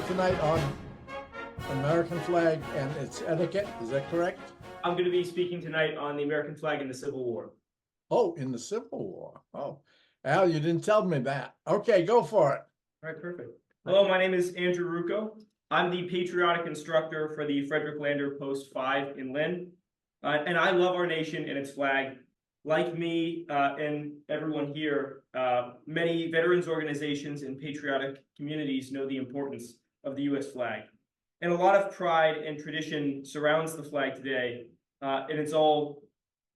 tonight on American flag and its etiquette. Is that correct? I'm going to be speaking tonight on the American flag in the Civil War. Oh, in the Civil War. Oh, Al, you didn't tell me that. Okay, go for it. All right, perfect. Hello, my name is Andrew Ruocco. I'm the patriotic instructor for the Frederick Lander Post 5 in Lynn. And I love our nation and its flag. Like me and everyone here, many veterans organizations and patriotic communities know the importance of the U.S. flag. And a lot of pride and tradition surrounds the flag today. And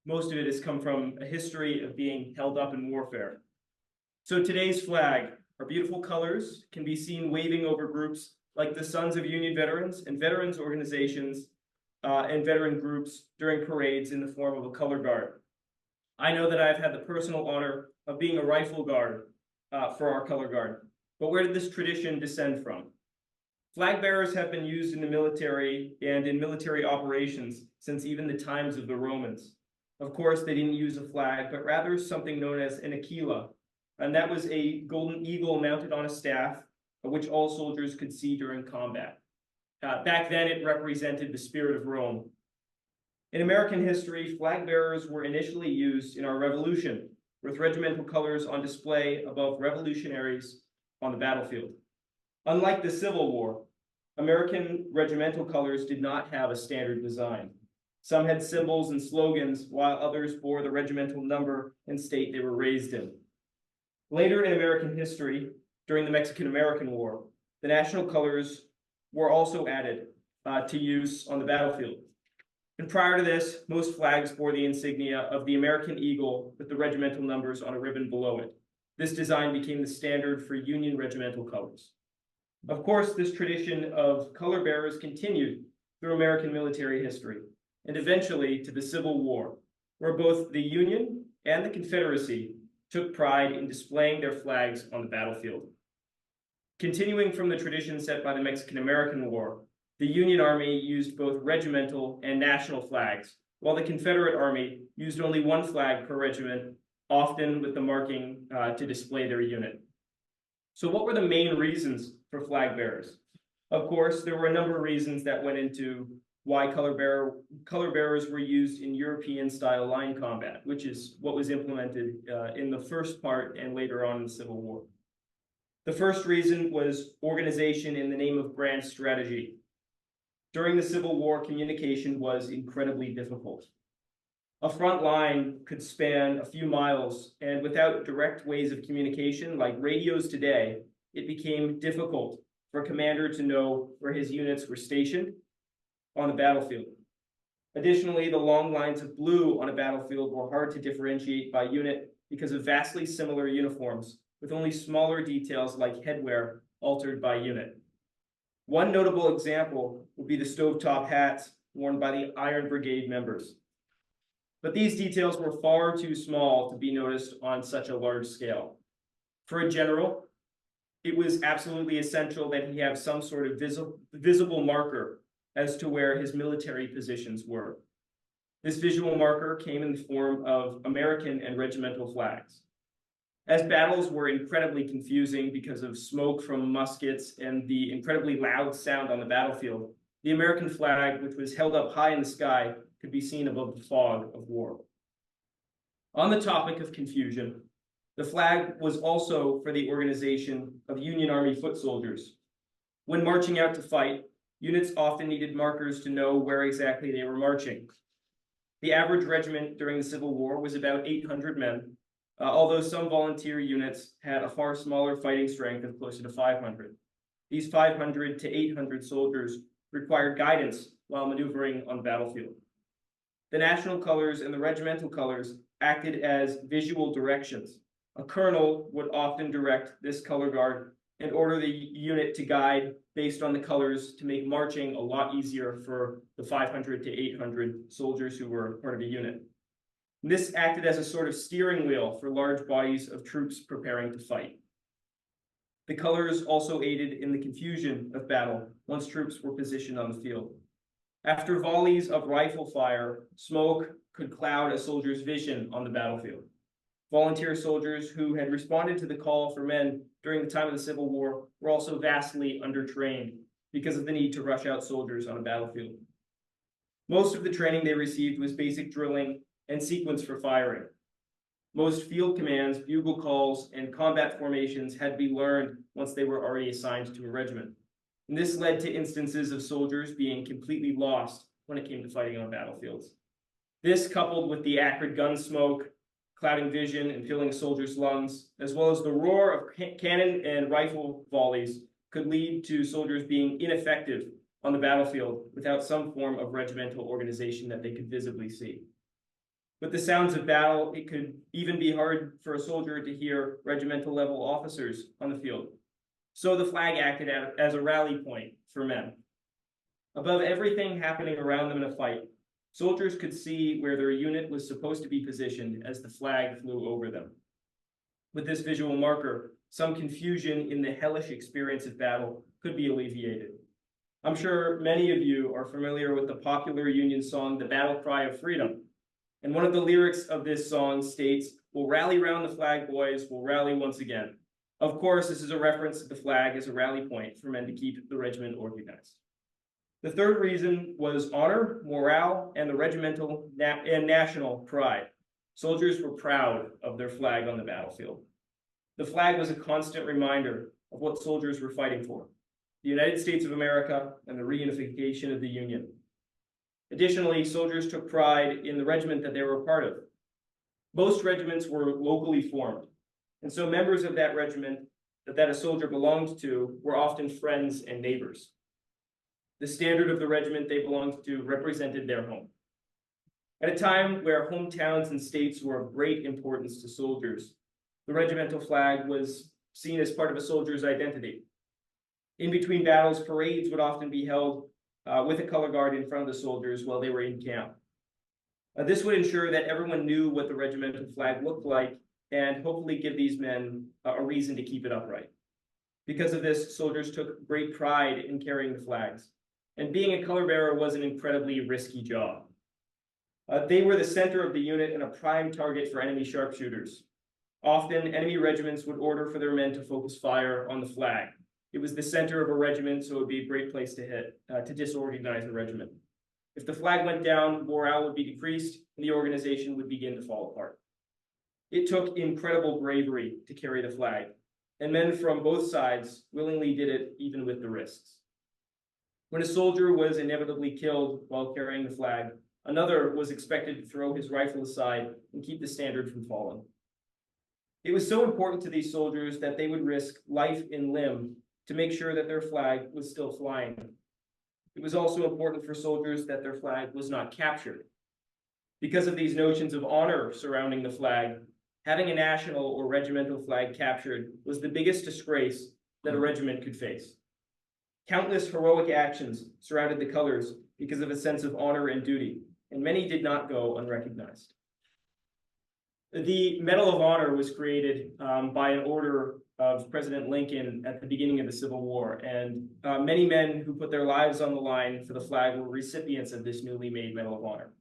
most of it has come from a history of being held up in warfare. So today's flag, our beautiful colors, can be seen waving over groups like the Sons of Union Veterans and veterans organizations and veteran groups during parades in the form of a color guard. I know that I've had the personal honor of being a rifle guard for our color guard. But where did this tradition descend from? Flag bearers have been used in the military and in military operations since even the times of the Romans. Of course, they didn't use a flag, but rather something known as an aquila. And that was a golden eagle mounted on a staff, which all soldiers could see during combat. Back then, it represented the spirit of Rome. In American history, flag bearers were initially used in our Revolution, with regimental colors on display above revolutionaries on the battlefield. Unlike the Civil War, American regimental colors did not have a standard design. Some had symbols and slogans, while others bore the regimental number and state they were raised in. Later in American history, during the Mexican-American War, the national colors were also added to use on the battlefield. And prior to this, most flags bore the insignia of the American eagle with the regimental numbers on a ribbon below it. This design became the standard for Union regimental colors. Of course, this tradition of color bearers continued through American military history, and eventually to the Civil War, where both the Union and the Confederacy took pride in displaying their flags on the battlefield. Continuing from the tradition set by the Mexican-American War, the Union Army used both regimental and national flags, while the Confederate Army used only one flag per regiment, often with the marking to display their unit. So what were the main reasons for flag bearers? Of course, there were a number of reasons that went into why color bearers were used in European-style line combat, which is what was implemented in the first part and later on in the Civil War. The first reason was organization in the name of grand strategy. During the Civil War, communication was incredibly difficult. A front line could span a few miles, and without direct ways of communication like radios today, it became difficult for a commander to know where his units were stationed on the battlefield. Additionally, the long lines of blue on a battlefield were hard to differentiate by unit because of vastly similar uniforms, with only smaller details like headwear altered by unit. One notable example would be the stovetop hats worn by the Iron Brigade members. But these details were far too small to be noticed on such a large scale. For a general, it was absolutely essential that he have some sort of visible marker as to where his military positions were. This visual marker came in the form of American and regimental flags. As battles were incredibly confusing because of smoke from muskets and the incredibly loud sound on the battlefield, the American flag, which was held up high in the sky, could be seen above the fog of war. On the topic of confusion, the flag was also for the organization of Union Army foot soldiers. When marching out to fight, units often needed markers to know where exactly they were marching. The average regiment during the Civil War was about 800 men, although some volunteer units had a far smaller fighting strength of closer to 500. These 500 to 800 soldiers required guidance while maneuvering on the battlefield. The national colors and the regimental colors acted as visual directions. A colonel would often direct this color guard and order the unit to guide based on the colors to make marching a lot easier for the 500 to 800 soldiers who were part of the unit. This acted as a sort of steering wheel for large bodies of troops preparing to fight. The colors also aided in the confusion of battle once troops were positioned on the field. After volleys of rifle fire, smoke could cloud a soldier's vision on the battlefield. Volunteer soldiers who had responded to the call for men during the time of the Civil War were also vastly undertrained because of the need to rush out soldiers on a battlefield. Most of the training they received was basic drilling and sequence for firing. Most field commands, bugle calls, and combat formations had to be learned once they were already assigned to a regiment. And this led to instances of soldiers being completely lost when it came to fighting on battlefields. This, coupled with the acrid gun smoke, clouding vision and filling a soldier's lungs, as well as the roar of cannon and rifle volleys, could lead to soldiers being ineffective on the battlefield without some form of regimental organization that they could visibly see. With the sounds of battle, it could even be hard for a soldier to hear regimental level officers on the field. So the flag acted as a rally point for men. Above everything happening around them in a fight, soldiers could see where their unit was supposed to be positioned as the flag flew over them. With this visual marker, some confusion in the hellish experience of battle could be alleviated. I'm sure many of you are familiar with the popular Union song, The Battle Cry of Freedom. And one of the lyrics of this song states, "We'll rally round the flag, boys, we'll rally once again." Of course, this is a reference to the flag as a rally point for men to keep the regiment organized. The third reason was honor, morale, and the regimental and national pride. Soldiers were proud of their flag on the battlefield. The flag was a constant reminder of what soldiers were fighting for: the United States of America and the reunification of the Union. Additionally, soldiers took pride in the regiment that they were a part of. Most regiments were locally formed, and so members of that regiment that a soldier belonged to were often friends and neighbors. The standard of the regiment they belonged to represented their home. At a time where hometowns and states were of great importance to soldiers, the regimental flag was seen as part of a soldier's identity. In between battles, parades would often be held with a color guard in front of the soldiers while they were in camp. This would ensure that everyone knew what the regimental flag looked like and hopefully give these men a reason to keep it upright. Because of this, soldiers took great pride in carrying the flags, and being a color bearer was an incredibly risky job. They were the center of the unit and a prime target for enemy sharpshooters. Often, enemy regiments would order for their men to focus fire on the flag. It was the center of a regiment, so it would be a great place to hit, to disorganize the regiment. If the flag went down, morale would be decreased, and the organization would begin to fall apart. It took incredible bravery to carry the flag, and men from both sides willingly did it even with the risks. When a soldier was inevitably killed while carrying the flag, another was expected to throw his rifle aside and keep the standard from falling. It was so important to these soldiers that they would risk life and limb to make sure that their flag was still flying. It was also important for soldiers that their flag was not captured. Because of these notions of honor surrounding the flag, having a national or regimental flag captured was the biggest disgrace that a regiment could face. Countless heroic actions surrounded the colors because of a sense of honor and duty, and many did not go unrecognized. The Medal of Honor was created by an order of President Lincoln at the beginning of the Civil War, and many men who put their lives on the line for the flag were recipients of this newly made Medal of Honor.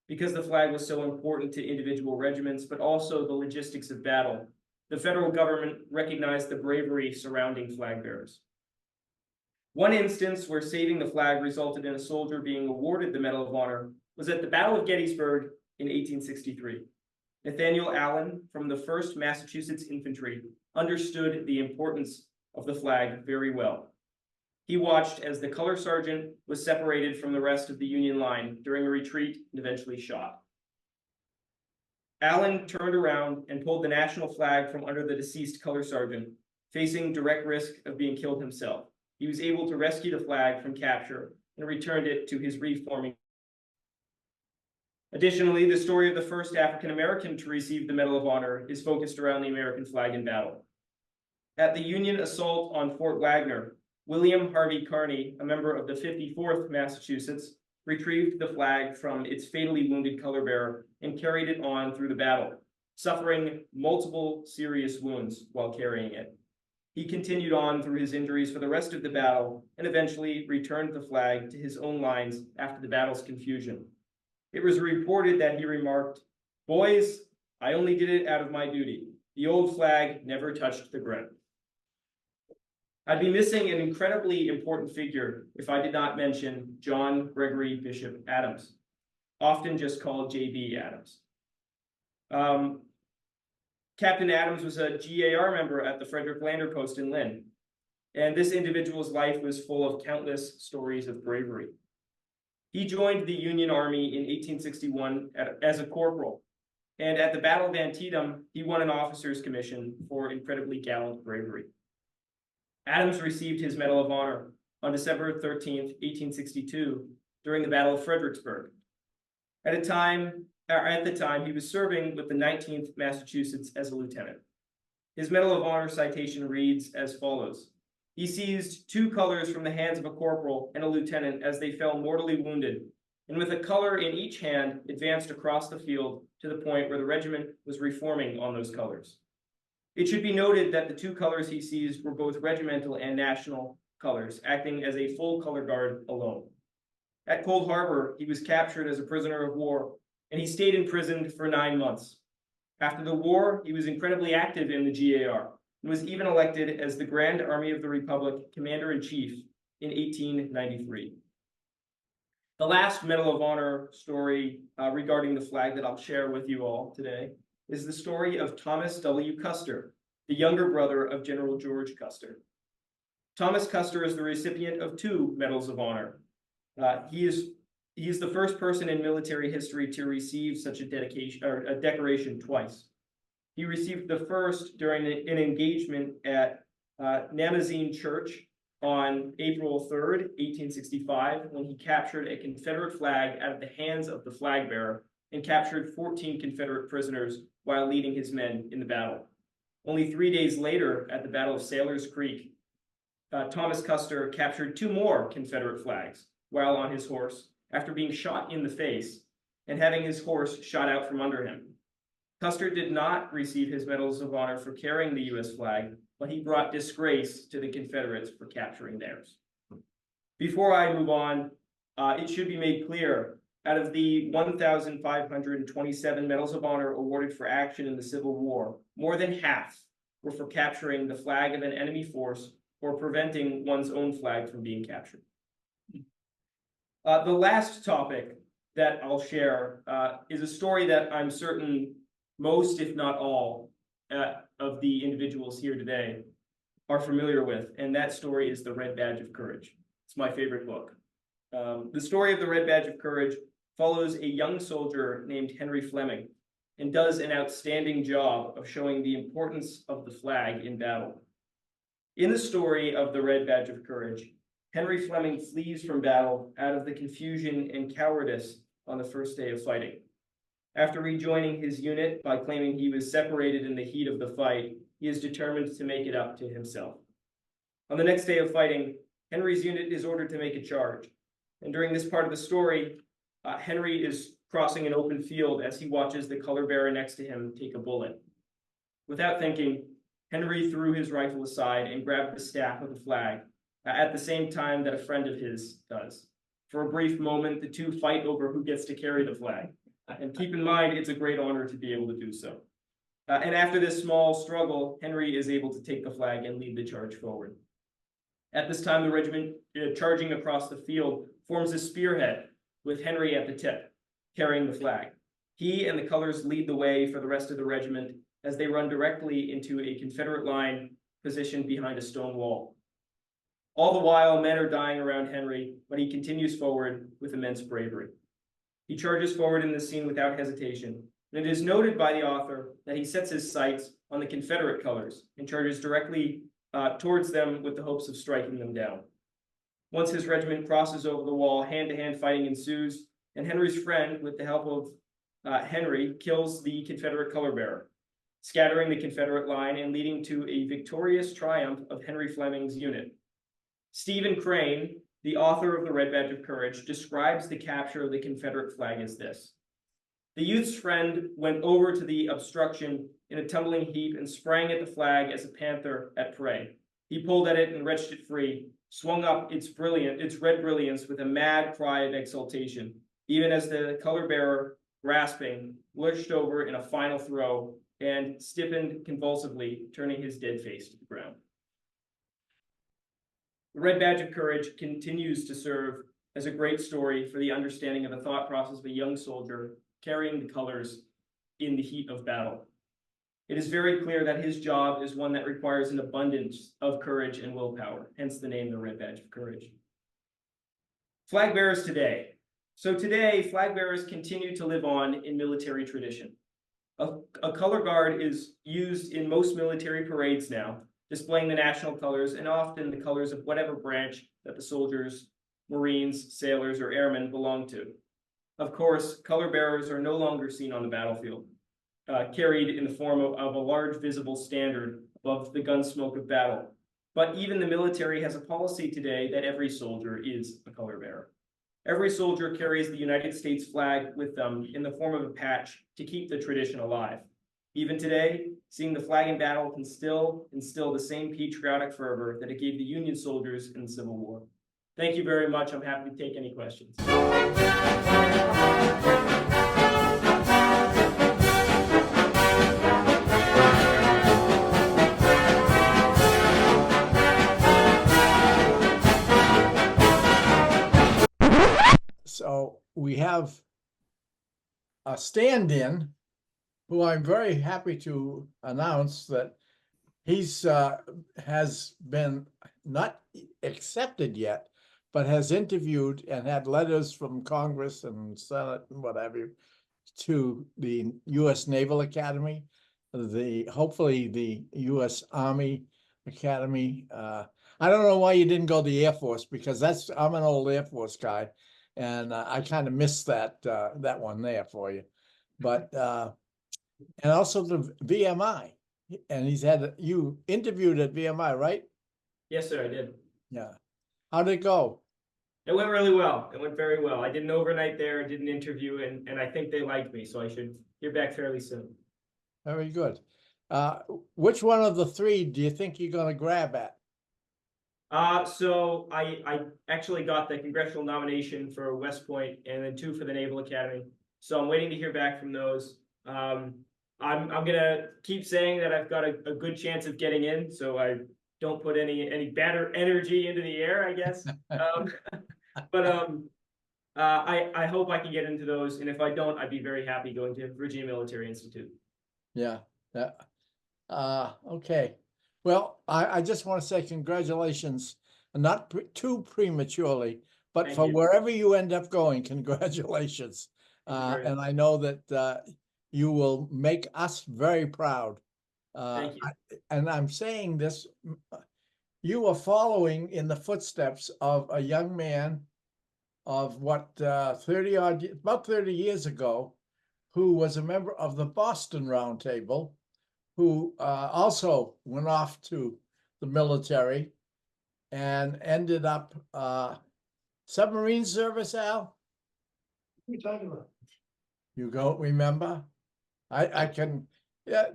Because the flag was so important to individual regiments, but also the logistics of battle, the federal government recognized the bravery surrounding flag bearers. One instance where saving the flag resulted in a soldier being awarded the Medal of Honor was at the Battle of Gettysburg in 1863. Nathaniel Allen from the 1st Massachusetts Infantry understood the importance of the flag very well. He watched as the color sergeant was separated from the rest of the Union line during a retreat and eventually shot. Allen turned around and pulled the national flag from under the deceased color sergeant, facing direct risk of being killed himself. He was able to rescue the flag from capture and returned it to his reforming. Additionally, the story of the first African-American to receive the Medal of Honor is focused around the American flag in battle. At the Union assault on Fort Wagner, William Harvey Kearny, a member of the 54th Massachusetts, retrieved the flag from its fatally wounded color bearer and carried it on through the battle, suffering multiple serious wounds while carrying it. He continued on through his injuries for the rest of the battle and eventually returned the flag to his own lines after the battle's confusion. It was reported that he remarked, "Boys, I only did it out of my duty. The old flag never touched the ground." I'd be missing an incredibly important figure if I did not mention John Gregory Bishop Adams, often just called J.B. Adams. Captain Adams was a GAR member at the Frederick Lander Post in Lynn, and this individual's life was full of countless stories of bravery. He joined the Union Army in 1861 as a corporal, and at the Battle of Antietam, he won an officer's commission for incredibly gallant bravery. Adams received his Medal of Honor on December 13th, 1862, during the Battle of Fredericksburg. At the time, he was serving with the 19th Massachusetts as a lieutenant. His Medal of Honor citation reads as follows: "He seized 2 colors from the hands of a corporal and a lieutenant as they fell mortally wounded, and with a color in each hand advanced across the field to the point where the regiment was reforming on those colors." It should be noted that the 2 colors he seized were both regimental and national colors, acting as a full color guard alone. At Cold Harbor, he was captured as a prisoner of war, and he stayed imprisoned for 9 months. After the war, he was incredibly active in the GAR, and was even elected as the Grand Army of the Republic Commander-in-Chief in 1893. The last Medal of Honor story regarding the flag that I'll share with you all today is the story of Thomas W. Custer, the younger brother of General George Custer. Thomas Custer is the recipient of 2 Medals of Honor. He is the first person in military history to receive such a decoration twice. He received the first during an engagement at Namazine Church on April 3rd, 1865, when he captured a Confederate flag out of the hands of the flag bearer and captured 14 Confederate prisoners while leading his men in the battle. Only 3 days later, at the Battle of Sailor's Creek, Thomas Custer captured 2 more Confederate flags while on his horse after being shot in the face and having his horse shot out from under him. Custer did not receive his Medals of Honor for carrying the U.S. flag, but he brought disgrace to the Confederates for capturing theirs. Before I move on, it should be made clear, out of the 1,527 Medals of Honor awarded for action in the Civil War, more than half were for capturing the flag of an enemy force or preventing one's own flag from being captured. The last topic that I'll share is a story that I'm certain most, if not all, of the individuals here today are familiar with, and that story is The Red Badge of Courage. It's my favorite book. The story of The Red Badge of Courage follows a young soldier named Henry Fleming and does an outstanding job of showing the importance of the flag in battle. In the story of The Red Badge of Courage, Henry Fleming flees from battle out of the confusion and cowardice on the first day of fighting. After rejoining his unit by claiming he was separated in the heat of the fight, he is determined to make it up to himself. On the next day of fighting, Henry's unit is ordered to make a charge. And during this part of the story, Henry is crossing an open field as he watches the color bearer next to him take a bullet. Without thinking, Henry threw his rifle aside and grabbed the staff of the flag, at the same time that a friend of his does. For a brief moment, the two fight over who gets to carry the flag. And keep in mind, it's a great honor to be able to do so. And after this small struggle, Henry is able to take the flag and lead the charge forward. At this time, the regiment, charging across the field, forms a spearhead with Henry at the tip, carrying the flag. He and the colors lead the way for the rest of the regiment as they run directly into a Confederate line positioned behind a stone wall. All the while, men are dying around Henry, but he continues forward with immense bravery. He charges forward in this scene without hesitation, and it is noted by the author that he sets his sights on the Confederate colors and charges directly towards them with the hopes of striking them down. Once his regiment crosses over the wall, hand-to-hand fighting ensues, and Henry's friend, with the help of Henry, kills the Confederate color bearer, scattering the Confederate line and leading to a victorious triumph of Henry Fleming's unit. Stephen Crane, the author of The Red Badge of Courage, describes the capture of the Confederate flag as this: "The youth's friend went over to the obstruction in a tumbling heap and sprang at the flag as a panther at prey. He pulled at it and wrenched it free, swung up its red brilliance with a mad cry of exultation, even as the color bearer, grasping, lurched over in a final throw and stiffened convulsively, turning his dead face to the ground." The Red Badge of Courage continues to serve as a great story for the understanding of the thought process of a young soldier carrying the colors in the heat of battle. It is very clear that his job is one that requires an abundance of courage and willpower, hence the name, the Red Badge of Courage. Flag bearers today. So today, flag bearers continue to live on in military tradition. A color guard is used in most military parades now, displaying the national colors and often the colors of whatever branch that the soldiers, Marines, sailors, or airmen belong to. Of course, color bearers are no longer seen on the battlefield, carried in the form of a large visible standard above the gun smoke of battle. But even the military has a policy today that every soldier is a color bearer. Every soldier carries the United States flag with them in the form of a patch to keep the tradition alive. Even today, seeing the flag in battle can still instill the same patriotic fervor that it gave the Union soldiers in the Civil War. Thank you very much. I'm happy to take any questions. So we have a stand-in who I'm very happy to announce that he's has been not accepted yet, but has interviewed and had letters from Congress and Senate and whatever to the U.S. Naval Academy, hopefully the U.S. Army Academy. I don't know why you didn't go to the Air Force, because I'm an old Air Force guy, and I kind of missed that one there for you. But and also the VMI, and you interviewed at VMI, right? Yes, sir, I did. Yeah. How did it go? It went really well. It went very well. I did an overnight there, did an interview, and I think they liked me, so I should hear back fairly soon. Very good. Which one of the three do you think you're going to grab at? So I actually got the congressional nomination for West Point and then 2 for the Naval Academy. So I'm waiting to hear back from those. I'm gonna keep saying that I've got a good chance of getting in, so I don't put any bad energy into the air, I guess. I hope I can get into those, and if I don't, I'd be very happy going to Virginia Military Institute. Yeah. Okay. Well, I just want to say congratulations, not too prematurely, but Thank for you. wherever you end up going, congratulations. Very And much. I know that you will make us very proud. Thank you. And I'm saying this, you are following in the footsteps of a young man of about 30 years ago, who was a member of the Boston Round Table, who also went off to the military and ended up submarine service, Al? What are you talking about? You don't remember? I can, yeah,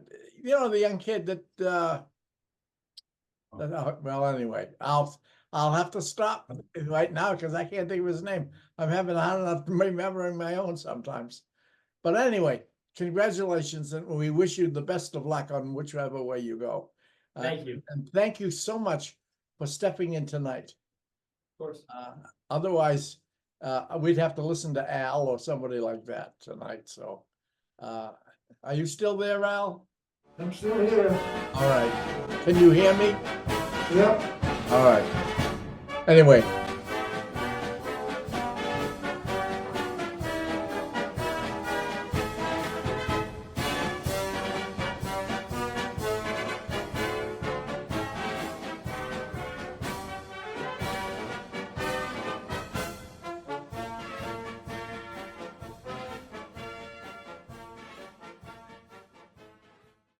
the young kid that well, anyway, I'll have to stop right now because I can't think of his name. I'm having a hard enough remembering my own sometimes. But anyway, congratulations, and we wish you the best of luck on whichever way you go. Thank you. And thank you so much for stepping in tonight. Of course. Otherwise, we'd have to listen to Al or somebody like that tonight. So, are you still there, Al? I'm still here. All right. Can you hear me? Yep. All right. Anyway,